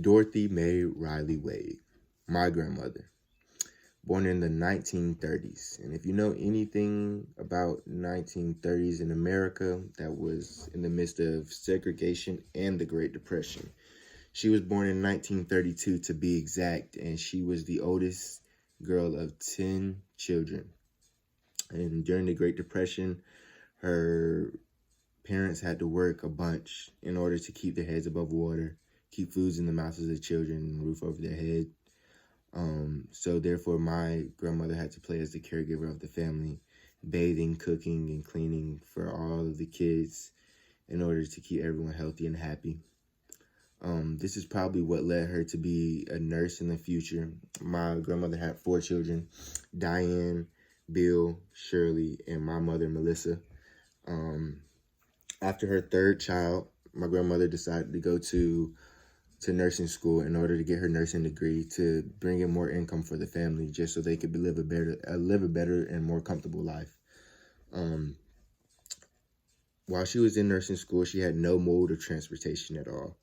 Dorothy Mae Riley Wade, my grandmother, born in the 1930s. And if you know anything about 1930s in America, that was in the midst of segregation and the Great Depression. She was born in 1932 to be exact, and she was the oldest girl of 10 children. And during the Great Depression, her parents had to work a bunch in order to keep their heads above water, keep foods in the mouths of the children, and roof over their head. So therefore, my grandmother had to play as the caregiver of the family, bathing, cooking, and cleaning for all of the kids in order to keep everyone healthy and happy. This is probably what led her to be a nurse in the future. My grandmother had 4 children, Diane, Bill, Shirley, and my mother, Melissa. After her 3rd child, my grandmother decided to go to nursing school in order to get her nursing degree to bring in more income for the family, just so they could live a better and more comfortable life. While she was in nursing school, she had no mode of transportation at all.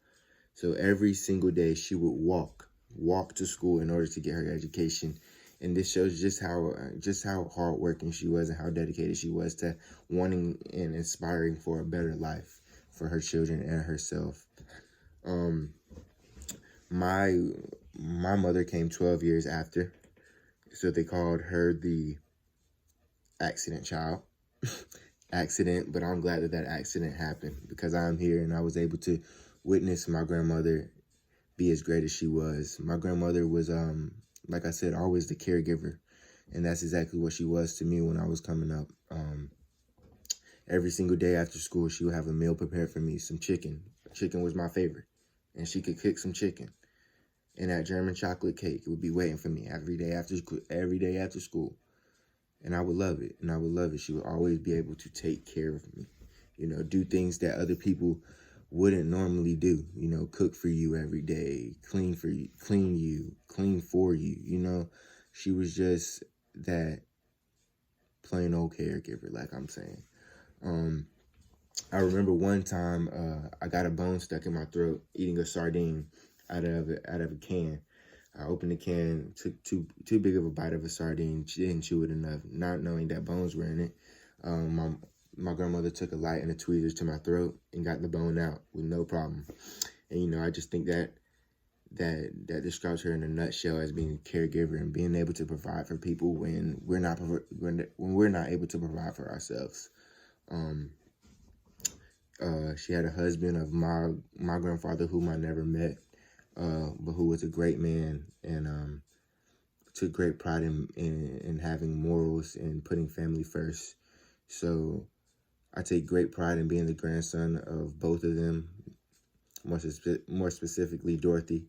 So every single day she would walk to school in order to get her education. And this shows just how hardworking she was and how dedicated she was to wanting and inspiring for a better life for her children and herself. My mother came 12 years after, so they called her the accident child. Accident, but I'm glad that accident happened because I'm here and I was able to witness my grandmother be as great as she was. My grandmother was, like I said, always the caregiver, and that's exactly what she was to me when I was coming up. Every single day after school, she would have a meal prepared for me, some chicken. Chicken was my favorite, and she could cook some chicken. And that German chocolate cake would be waiting for me every day after school. And I would love it, and I would love it. She would always be able to take care of me, do things that other people wouldn't normally do, cook for you every day, clean for you, clean for you, She was just that plain old caregiver, like I'm saying. I remember one time I got a bone stuck in my throat eating a sardine out of a can. I opened the can, took too big of a bite of a sardine, didn't chew it enough, not knowing that bones were in it. My grandmother took a light and a tweezers to my throat and got the bone out with no problem. And, I just think that describes her in a nutshell as being a caregiver and being able to provide for people when we're not able to provide for ourselves. She had a husband of my grandfather whom I never met, but who was a great man and took great pride in having morals and putting family first. So I take great pride in being the grandson of both of them, more specifically Dorothy.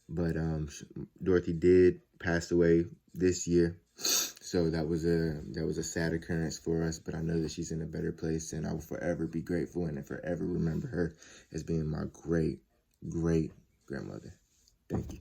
But Dorothy did pass away this year, so that was a sad occurrence for us. But I know that she's in a better place, and I will forever be grateful and forever remember her as being my great grandmother. Thank you.